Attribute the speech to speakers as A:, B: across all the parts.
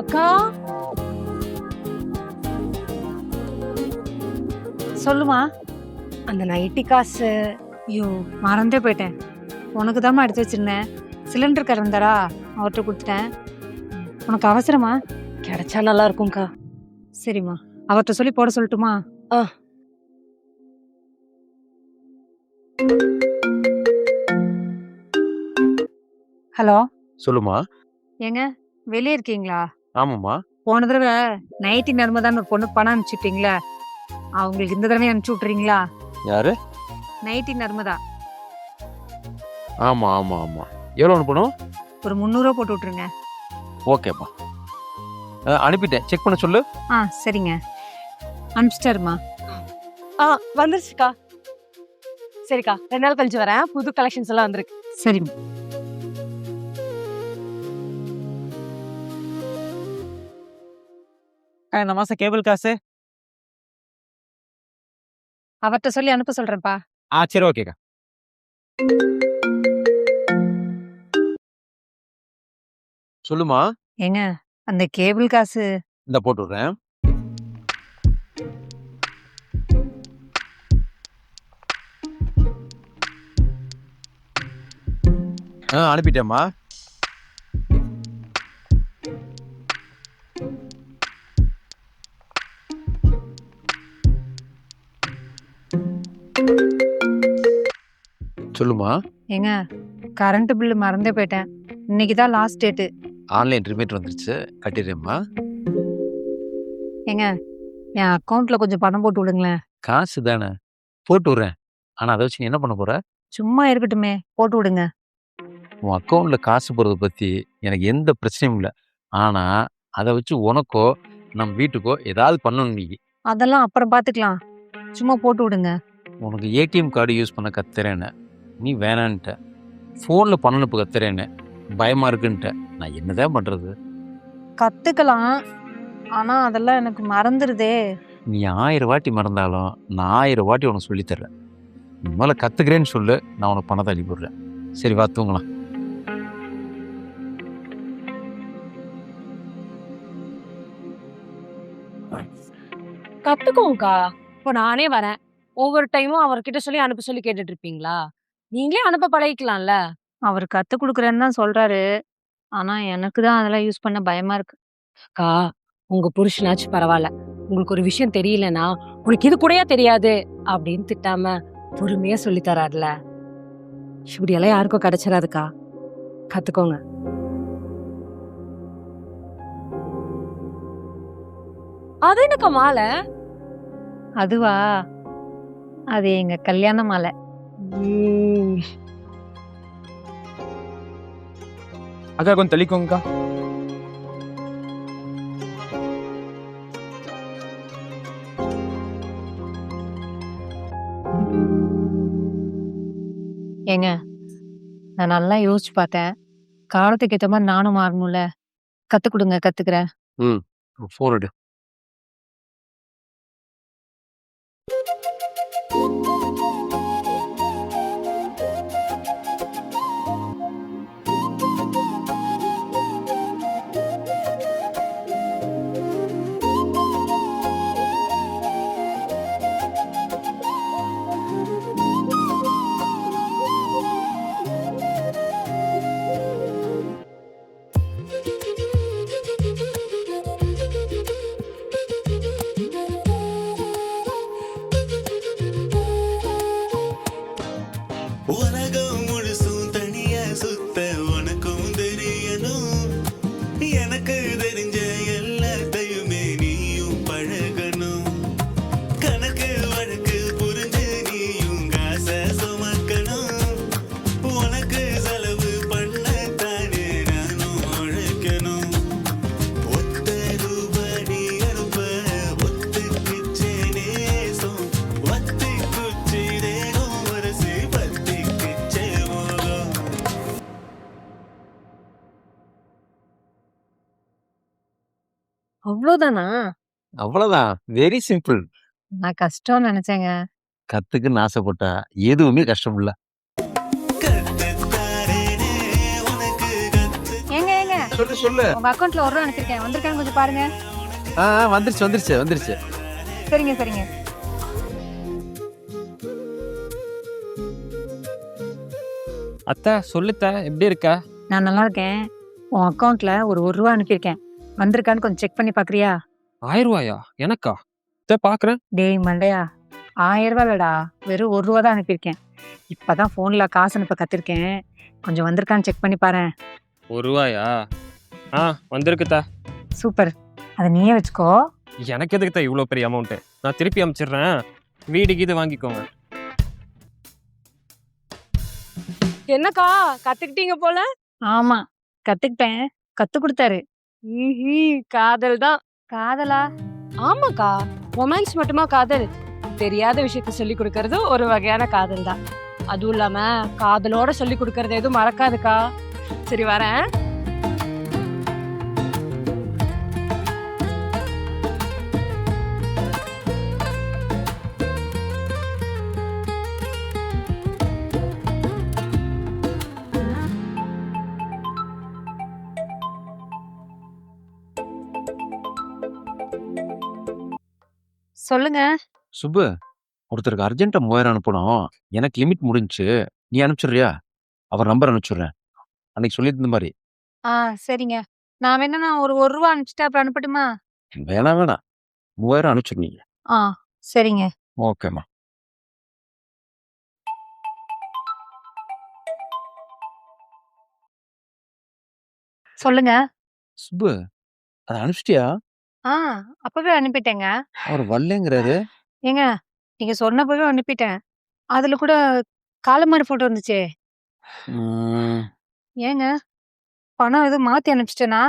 A: அக்கா
B: சொல்லுமா.
A: அந்த நைட்டி காசு.
B: ஐயோ, மறந்தே போயிட்டேன். உனக்கு தாம்மா எடுத்து வச்சிருந்தேன். சிலிண்டர் கறந்தாரா, அவர்கிட்ட கொடுத்துட்டேன். உனக்கு அவசரமா?
A: கிடைச்சா நல்லா இருக்கும்க்கா.
B: சரிம்மா, அவர்கிட்ட சொல்லி போட சொல்லட்டுமா?
A: ஆ.
B: ஹலோ,
C: சொல்லுமா.
B: ஏங்க வெளியே இருக்கீங்களா?
C: ஆமாம்மா.
B: போன தடவை நைட்டி நர்மதான்னு ஒரு பொண்ணு பணம் அனுப்பிச்சுட்டீங்களா? அவங்களுக்கு இந்த தடவை அனுப்பிச்சு விட்றீங்களா?
C: யாரு?
B: நைட்டி நர்மதா.
C: ஆமா ஆமா ஆமா. எவ்வளோ அனுப்பணும்?
B: ஒரு 300 போட்டு விட்ருங்க.
C: ஓகேப்பா, அனுப்பிட்டேன். செக் பண்ண சொல்லு.
B: சரிங்க, அனுப்பிச்சிட்டாருமா.
A: வந்துருச்சுக்கா. சரிக்கா, 2 நாள் கழிச்சு வரேன். புது கலெக்ஷன்ஸ் எல்லாம் வந்திருக்கு.
B: சரிம்மா.
D: இந்த மாசம் கேபிள் காசு.
B: அவர்கிட்ட சொல்லி அனுப்ப சொல்றேன்ப்பா.
D: சரி, ஓகேக்கா.
C: சொல்லுமா.
B: ஏங்க அந்த கேபிள் காசு.
C: இந்த போட்டு விடுறேன். அனுப்பிட்டேம்மா. சொல்லுமா.
B: ஏங்க கரண்ட் பில்லு மறந்தே போயிட்டேன். இன்னைக்கு தான் லாஸ்ட் டேட்டு.
C: ஆன்லைன் ரிமீட்டர் வந்துருச்சு, கட்டிடுறேம்மா.
B: ஏங்க என் அக்கௌண்ட்ல கொஞ்சம் பணம் போட்டு விடுங்களேன்.
C: காசு தானே, போட்டு விடுறேன். ஆனால் அதை வச்சு நீ என்ன பண்ண போற?
B: சும்மா இருக்கட்டுமே, போட்டு விடுங்க.
C: உன் அக்கௌண்ட்டில் காசு போகிறத பற்றி எனக்கு எந்த பிரச்சனையும் இல்லை. ஆனால் அதை வச்சு உனக்கோ நம்ம வீட்டுக்கோ ஏதாவது பண்ணணும். நீ
B: அதெல்லாம் அப்புறம் பார்த்துக்கலாம். சும்மா போட்டு விடுங்க.
C: உனக்கு ஏடிஎம் கார்டு யூஸ் பண்ண கத்துறேன்னு நீ வேணான்ட்ட. ஃபோனில் பணம் அனுப்ப கத்துறேன்னு பயமாக இருக்குன்ட்ட. நான் என்னதான் பண்ணுறது?
B: கத்துக்கலாம், ஆனா அதெல்லாம் எனக்கு மறந்துடுதே.
C: நீ 1000 வாட்டி மறந்தாலும் நான் 1000 வாட்டி உனக்கு சொல்லித்தர்றேன். நீ மேலே கற்றுக்கிறேன்னு சொல்லு, நான் உனக்கு பணத்தை அனுப்பிவிடுறேன். சரி, வா தூங்கலாம்.
A: கத்துக்கோங்கக்கா. இப்போ நானே வரேன். ஒவ்வொரு டைமும் அவர்கிட்ட சொல்லி அனுப்ப சொல்லி கேட்டுட்டு இருப்பீங்களா? நீங்களே அனுப்ப பழகிக்கலாம்ல.
B: அவர் கத்து கொடுக்குறேன்னு தான் சொல்றாரு. ஆனா எனக்கு தான் அதெல்லாம் யூஸ் பண்ண பயமா இருக்கு.
A: அக்கா, உங்க புருஷனாச்சும் பரவாயில்ல. உங்களுக்கு ஒரு விஷயம் தெரியலனா, உனக்கு இது கூடயா தெரியாது அப்படின்னு திட்டாம பொறுமையா சொல்லி தராருல. இப்படியெல்லாம் யாருக்கும் கிடைச்சிடாதுக்கா. கத்துக்கோங்க. அது என்னக்கா மாலை?
B: அதுவா, அது எங்க கல்யாண மாலை.
D: அக்கா கொஞ்சம் தள்ளிக்கோங்கக்கா.
B: ஏங்க நான் நல்லா யோசிச்சு பார்த்தேன். காலத்துக்கு ஏத்த மாதிரி நானும் மாறணும்ல. கத்து கொடுங்க, கத்துக்கிறேன்.
C: ஃபோன் எடு.
E: உலகம் முழுசும் தனியா சுத்த உனக்கும் தெரியணும். எனக்கு தெரிஞ்ச எல்லாத்தையுமே நீயும் பழகணும். கணக்கு வழக்கு புரிஞ்சு நீயும் காசை சுமக்கணும். உனக்கு செலவு பண்ணத்தானே நானும் உழைக்கணும். ஒத்த ரூபாய் அனுப்ப ஒத்துக்கிச்சே நேசம். ஒத்தி குச்சி தேகம் வரசி பத்திக்கிச்சே மோகம்.
A: அவ்வளவுதானா?
C: அவ்வளோதான், வெரி சிம்பிள்.
B: நான் கஷ்டம்னு நினைச்சேங்க.
C: கற்றுக்குன்னு ஆசைப்பட்டா எதுவுமே கஷ்டம் இல்லை.
E: கத்துத்தாரேனே உனக்கு கத்து.
B: ஏங்க
C: சொல்லு சொல்லு.
B: உங்க அக்கௌண்ட்ல 1 ரூபா அனுப்பியிருக்கேன், வந்திருக்கான்னு கொஞ்சம் பாருங்க.
C: வந்துருச்சு.
B: சரிங்க சரிங்க.
D: அத்தை சொல்லுத்த, எப்படி இருக்க?
B: நான் நல்லா இருக்கேன். உன் அக்கௌண்ட்ல ஒரு 1 ரூபா அனுப்பியிருக்கேன், வந்திருக்கான்னு கொஞ்சம் செக் பண்ணி பாக்குறியா?
D: 1000 ரூபாயா? எனக்கா? அத்தை பாக்குறேன்.
B: டேய் மண்டையா, 1000 ரூபா இல்லடா, வெறும் 1 ரூபா தான் அனுப்பியிருக்கேன். இப்பதான் போன்ல காசு அனுப்ப கத்திருக்கேன், கொஞ்சம் வந்திருக்கான்னு செக் பண்ணி பாரேன்.
D: 1 ரூபாயா? ஆ வந்திருக்குத்தா.
B: சூப்பர், அதை நீயே வச்சுக்கோ.
D: எனக்கு எதுக்குத்தா இவ்வளோ பெரிய அமௌண்ட்டு? நான் திருப்பி அனுப்பிச்சிடுறேன், வீடு கீது வாங்கிக்கோங்க.
A: என்னக்கா கத்துக்கிட்டீங்க போல?
B: ஆமா, கத்துக்கிட்டேன். கத்து கொடுத்தாரு.
A: காதல் தான்.
B: காதலா?
A: ஆமாக்கா, ரொமான்ஸ் மட்டுமா காதல்? தெரியாத விஷயத்த சொல்லி கொடுக்கறது ஒரு வகையான காதல் தான். அதுவும் இல்லாம காதலோட சொல்லி கொடுக்கறது எதுவும் மறக்காதுக்கா. சரி வரேன்.
B: சொல்லுங்க.
C: சுப்பு, ஒருத்தருக்கு அர்ஜென்ட்டா 3000 அனுப்பணும். எனக்கு லிமிட் முடிஞ்சுச்சு. நீ அனுப்பிச்சிடுறியா? அவர் நம்பர் அனுப்பிச்சுடுறேன். அன்னைக்கு சொல்லியிருந்த மாதிரி.
B: சரிங்க. நான் வேணா ஒரு 1 ரூபா அனுப்பிச்சிட்டு அப்புறம் அனுப்பட்டுமா?
C: வேணாம் 3000 அனுப்பிச்சிருந்தீங்க.
B: சரிங்க.
C: ஓகேம்மா.
B: சொல்லுங்க.
C: சுப்பு, அதை அனுப்பிச்சிட்டியா?
B: அப்பவே அனுப்பிட்டேங்க.
C: அவர் வரலங்கிறாரு.
B: ஏங்க, நீங்க சொன்னப்பவே அனுப்பிட்டேன். அதுல கூட காலமாரி போட்டோ இருந்துச்சே.
C: ம்,
B: ஏங்க, பணம் எதுவும் மாத்தி அனுப்பிச்சிட்டேனா?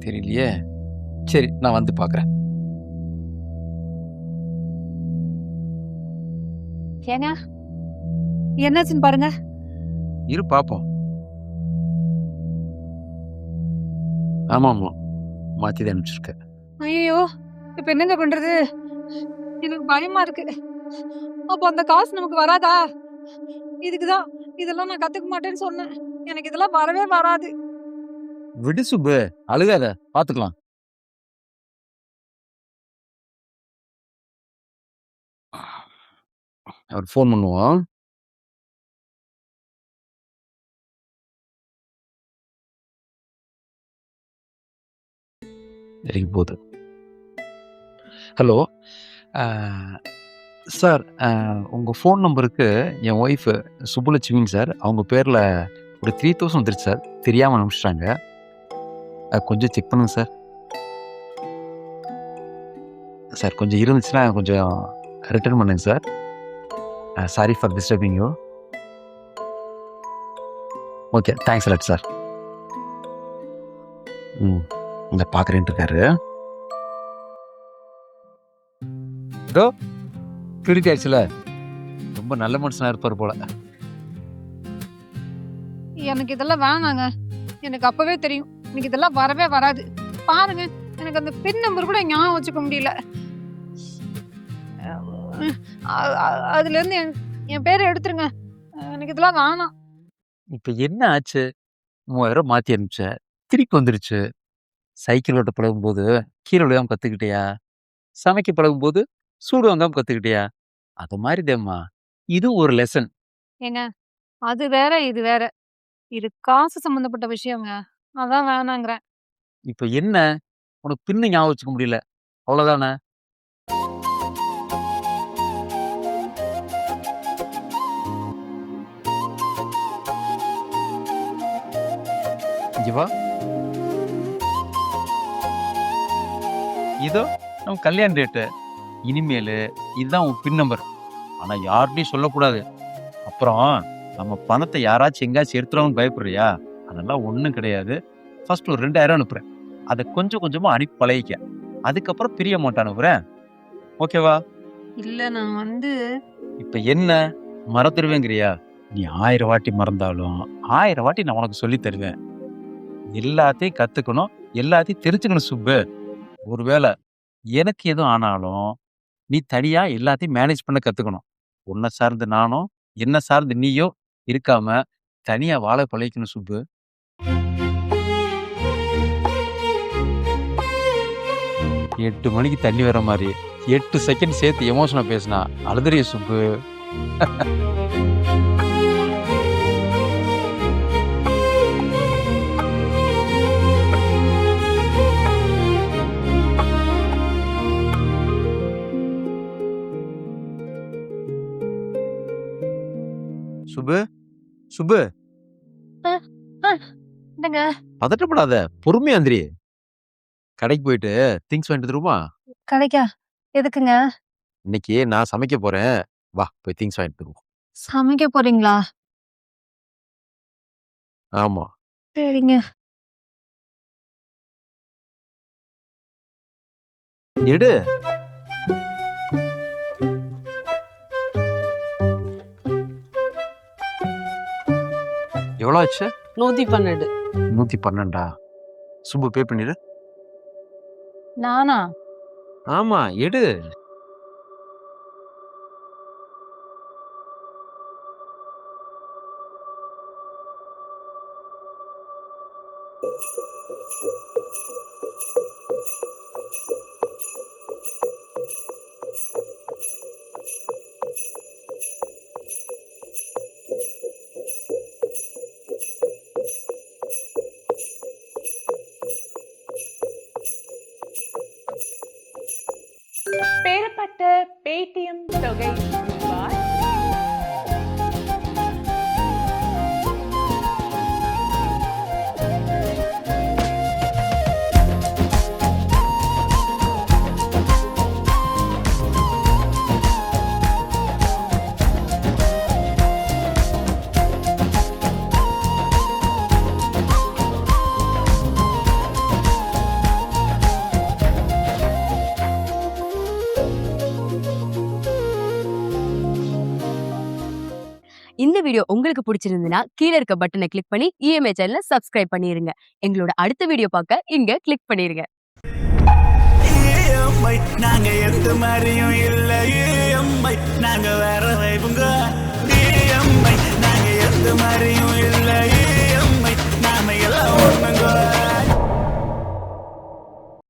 C: தெரியலையே. சரி, நான் வந்து பார்க்குறேன்.
B: ஏங்க, என்னாச்சுன்னு பாருங்க.
C: இரு பார்ப்போம். ஆமாம், மாற்றி தான் அனுப்பிச்சிருக்கேன்.
B: ஐயோ, இப்ப என்னங்க பண்றது? எனக்கு பயமா இருக்கு. அப்போ அந்த காசு நமக்கு வராதா? இதுக்குதான் இதெல்லாம் நான் கத்துக்க மாட்டேன்னு சொன்னேன். எனக்கு இதெல்லாம் வரவே வராது.
C: விடு சுப்பு, அழுகாத, பார்த்துக்கலாம். அவர் ஃபோன் பண்ணுவோம். இறங்கி போகுது. ஹலோ சார், உங்கள் ஃபோன் நம்பருக்கு என் ஒய்ஃபு சுப்புலட்சுமிங்க சார், அவங்க பேரில் ஒரு 3000 வந்துருச்சு சார். தெரியாமல் அனுப்பிச்சிட்டாங்க. கொஞ்சம் செக் பண்ணுங்க சார். சார் கொஞ்சம் இருந்துச்சுன்னா கொஞ்சம் ரிட்டர்ன் பண்ணுங்க sir. Sorry for disturbing you. Okay, thanks a lot sir. இந்த பார்க்குறேன்ட்டு இருக்காரு. இதோ கிரெடிட் ஆயிடுச்சுல. ரொம்ப நல்ல மனுஷனா இருப்பார் போல.
B: எனக்கு இதெல்லாம் வேணாங்க. எனக்கு அப்பவே தெரியும் எனக்கு இதெல்லாம் வரவே வராது. பாருங்க, எனக்கு அந்த பின் நம்பர் கூட ஞாபகம் வச்சுக்க முடியல. அதுல இருந்து என் பேரை எடுத்துருங்க. எனக்கு இதெல்லாம் வேணாம்.
C: இப்போ என்ன ஆச்சு? 3000 மாற்றி அனுப்பிச்ச, திருப்பி வந்துருச்சு. சைக்கிள் ஓட்ட பழகும்போது கீழே விழுகாம கற்றுக்கிட்டியா? சமைக்க பழகும்போது சூடு வாங்காம கற்றுக்கிட்டியா? அது மாதிரி தேம்மா, இது ஒரு லெசன்.
B: ஏங்க, அது வேற இது வேற. இது காசு சம்பந்தப்பட்ட விஷயங்க. அதான் வேணாங்கிறேன்.
C: இப்போ என்ன? உனக்கு பின்ன ஞாபகம் வச்சுக்க முடியல, அவ்வளோதானே? இங்க வா. இதோ நம்ம கல்யாண டேட்டு. இனிமேல் இதுதான் உன் பின் நம்பர். ஆனால் யார்கிட்டையும் சொல்லக்கூடாது. அப்புறம் நம்ம பணத்தை யாராச்சும் எங்கேயாச்சும் எடுத்துருவாங்கன்னு பயப்படுறியா? அதெல்லாம் ஒன்றும் கிடையாது. ஃபர்ஸ்ட் ஒரு 2000 அனுப்புகிறேன். அதை கொஞ்சம் கொஞ்சமாக அனுப்பி பழகிக்க. அதுக்கப்புறம் பெரிய அமௌண்ட் அனுப்புகிறேன். ஓகேவா?
B: இல்ல, நான்
C: இப்போ என்ன மறந்துடுவேங்கிறியா? நீ 1000 வாட்டி மறந்தாலும் 1000 வாட்டி நான் உனக்கு சொல்லி தருவேன். எல்லாத்தையும் கற்றுக்கணும், எல்லாத்தையும் தெரிஞ்சுக்கணும் சுப்பு. ஒருவேளை எனக்கு எதுவும் ஆனாலும் நீ தனியா எல்லாத்தையும் மேனேஜ் பண்ண கத்துக்கணும். உன்னை சார்ந்து நானும், என்ன சார்ந்து நீயோ இருக்காம தனியா வாழ பழகிக்கணும் சுப்பு. 8 மணிக்கு தண்ணி வர மாதிரி 8 செகண்ட் சேர்த்து எமோஷனா பேசினா அழுதுறிய சுப்பு. சுப்பு சுப்பு
A: என்னங்க
C: பதட்டப்படாத, பொறுமையா எந்திரி. கடைக்கு போயிட்டு திங்ஸ் வாங்கிட்டு வந்துருமா?
A: கடைக்கா? எதுக்குங்க?
C: இன்னைக்கு நான் சமைக்க போறேன், வா போய் திங்ஸ் வாங்கிட்டு வருவோம்.
A: சமைக்க போறீங்களா?
C: ஆமா.
A: சரிங்க.
C: எடு. எவ்வளவு ஆச்சு?
A: 112.
C: 112. சுப்பு பே பண்ணிடு.
A: நானா?
C: ஆமா, எடு.
F: பெறப்பட்ட பேடிஎம் தொகை ரூபாய்
G: இந்த வீடியோ உங்களுக்கு பிடிச்சிருந்ததுன்னா கீழே இருக்க பட்டனை கிளிக் பண்ணி இஎம்ஐ சேனலை சப்ஸ்கிரைப் பண்ணிருங்க. எங்களோட அடுத்த வீடியோ பார்க்க இங்க கிளிக் பண்ணிருங்க.
E: EMI நாங்க எந்த மாதிரியும் இல்ல EMI நாங்க வேற வைப்புங்க EMI நாங்க எந்த மாதிரியும் இல்ல EMI நாம எல்லாம் ஒண்ணுங்க